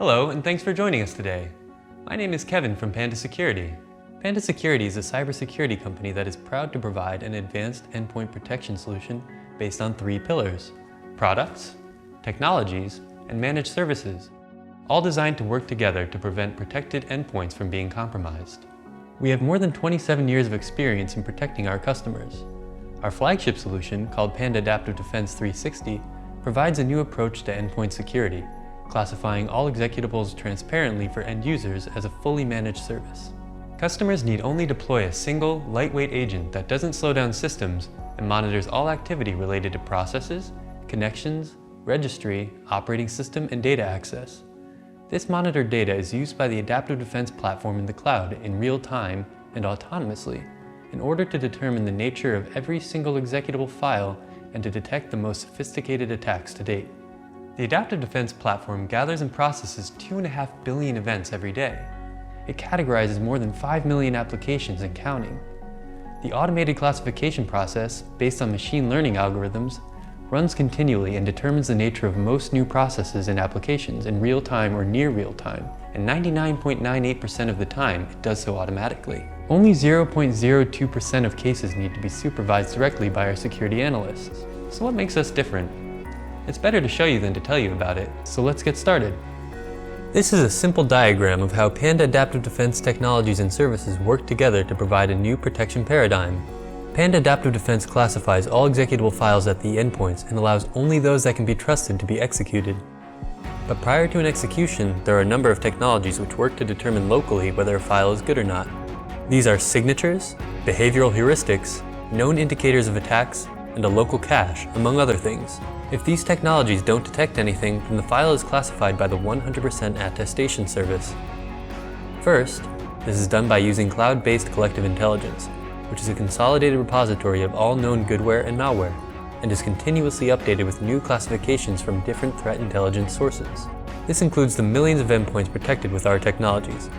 Hello, and thanks for joining us today. My name is Kevin from Panda Security. Panda Security is a cybersecurity company that is proud to provide an advanced endpoint protection solution based on 3 pillars: products, technologies, and managed services, all designed to work together to prevent protected endpoints from being compromised. We have more than 27 years of experience in protecting our customers. Our flagship solution, called Panda Adaptive Defense 360, provides a new approach to endpoint security, classifying all executables transparently for end users as a fully managed service. Customers need only deploy a single, lightweight agent that doesn't slow down systems and monitors all activity related to processes, connections, registry, operating system, and data access. This monitored data is used by the Adaptive Defense platform in the cloud in real time and autonomously in order to determine the nature of every single executable file and to detect the most sophisticated attacks to date. The Adaptive Defense platform gathers and processes 2.5 billion events every day. It categorizes more than 5 million applications and counting. The automated classification process, based on machine learning algorithms, runs continually and determines the nature of most new processes and applications in real time or near real time, and 99.98% of the time it does so automatically. Only 0.02% of cases need to be supervised directly by our security analysts. So what makes us different? It's better to show you than to tell you about it, so let's get started. This is a simple diagram of how Panda Adaptive Defense technologies and services work together to provide a new protection paradigm. Panda Adaptive Defense classifies all executable files at the endpoints and allows only those that can be trusted to be executed. But prior to an execution, there are a number of technologies which work to determine locally whether a file is good or not. These are signatures, behavioral heuristics, known indicators of attacks, and a local cache, among other things. If these technologies don't detect anything, then the file is classified by the 100% attestation service. First, this is done by using cloud-based collective intelligence, which is a consolidated repository of all known goodware and malware, and is continuously updated with new classifications from different threat intelligence sources. This includes the millions of endpoints protected with our technologies,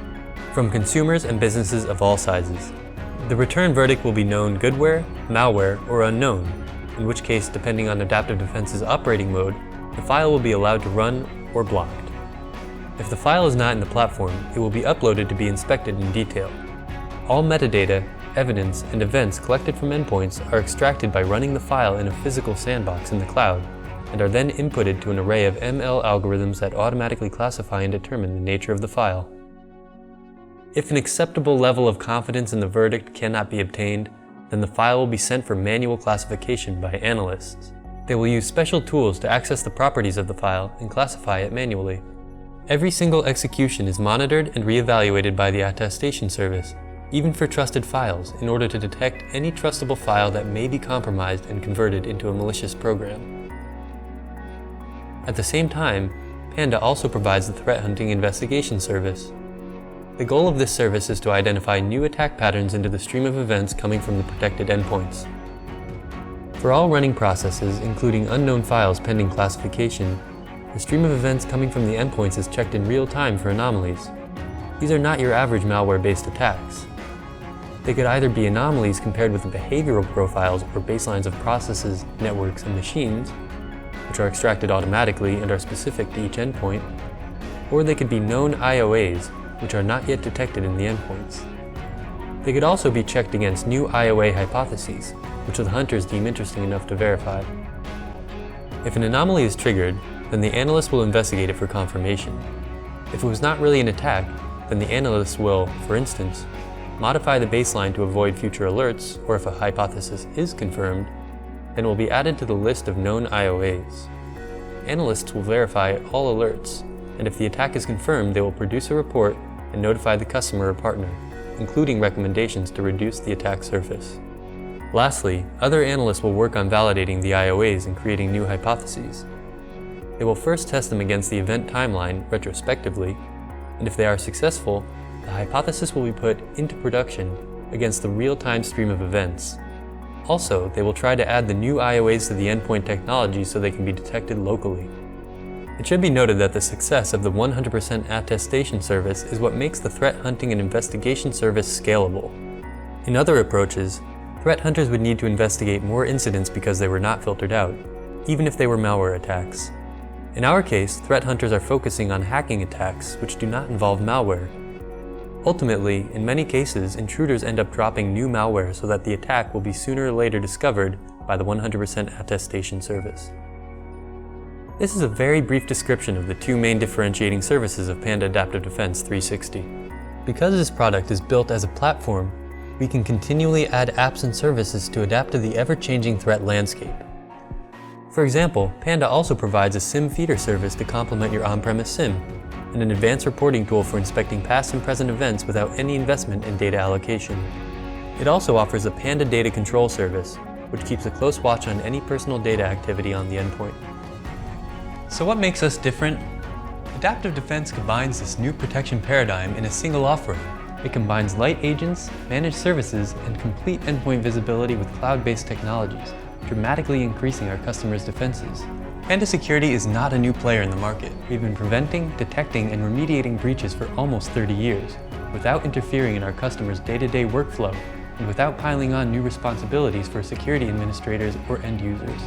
from consumers and businesses of all sizes. The return verdict will be known goodware, malware, or unknown, in which case, depending on Adaptive Defense's operating mode, the file will be allowed to run or blocked. If the file is not in the platform, it will be uploaded to be inspected in detail. All metadata, evidence, and events collected from endpoints are extracted by running the file in a physical sandbox in the cloud, and are then inputted to an array of ML algorithms that automatically classify and determine the nature of the file. If an acceptable level of confidence in the verdict cannot be obtained, then the file will be sent for manual classification by analysts. They will use special tools to access the properties of the file and classify it manually. Every single execution is monitored and reevaluated by the attestation service, even for trusted files, in order to detect any trustable file that may be compromised and converted into a malicious program. At the same time, Panda also provides the threat hunting investigation service. The goal of this service is to identify new attack patterns into the stream of events coming from the protected endpoints. For all running processes, including unknown files pending classification, the stream of events coming from the endpoints is checked in real time for anomalies. These are not your average malware-based attacks. They could either be anomalies compared with the behavioral profiles or baselines of processes, networks, and machines, which are extracted automatically and are specific to each endpoint, or they could be known IOAs, which are not yet detected in the endpoints. They could also be checked against new IOA hypotheses, which the hunters deem interesting enough to verify. If an anomaly is triggered, then the analyst will investigate it for confirmation. If it was not really an attack, then the analyst will, for instance, modify the baseline to avoid future alerts, or if a hypothesis is confirmed, then it will be added to the list of known IOAs. Analysts will verify all alerts, and if the attack is confirmed, they will produce a report and notify the customer or partner, including recommendations to reduce the attack surface. Lastly, other analysts will work on validating the IOAs and creating new hypotheses. They will first test them against the event timeline retrospectively, and if they are successful, the hypothesis will be put into production against the real-time stream of events. Also, they will try to add the new IOAs to the endpoint technology so they can be detected locally. It should be noted that the success of the 100% attestation service is what makes the threat hunting and investigation service scalable. In other approaches, threat hunters would need to investigate more incidents because they were not filtered out, even if they were malware attacks. In our case, threat hunters are focusing on hacking attacks which do not involve malware. Ultimately, in many cases, intruders end up dropping new malware so that the attack will be sooner or later discovered by the 100% attestation service. This is a very brief description of the two main differentiating services of Panda Adaptive Defense 360. Because this product is built as a platform, we can continually add apps and services to adapt to the ever-changing threat landscape. For example, Panda also provides a SIM feeder service to complement your on-premise SIM, and an advanced reporting tool for inspecting past and present events without any investment in data allocation. It also offers a Panda data control service, which keeps a close watch on any personal data activity on the endpoint. So what makes us different? Adaptive Defense combines this new protection paradigm in a single offering. It combines light agents, managed services, and complete endpoint visibility with cloud-based technologies, dramatically increasing our customers' defenses. Panda Security is not a new player in the market. We've been preventing, detecting, and remediating breaches for almost 30 years, without interfering in our customers' day-to-day workflow, and without piling on new responsibilities for security administrators or end users.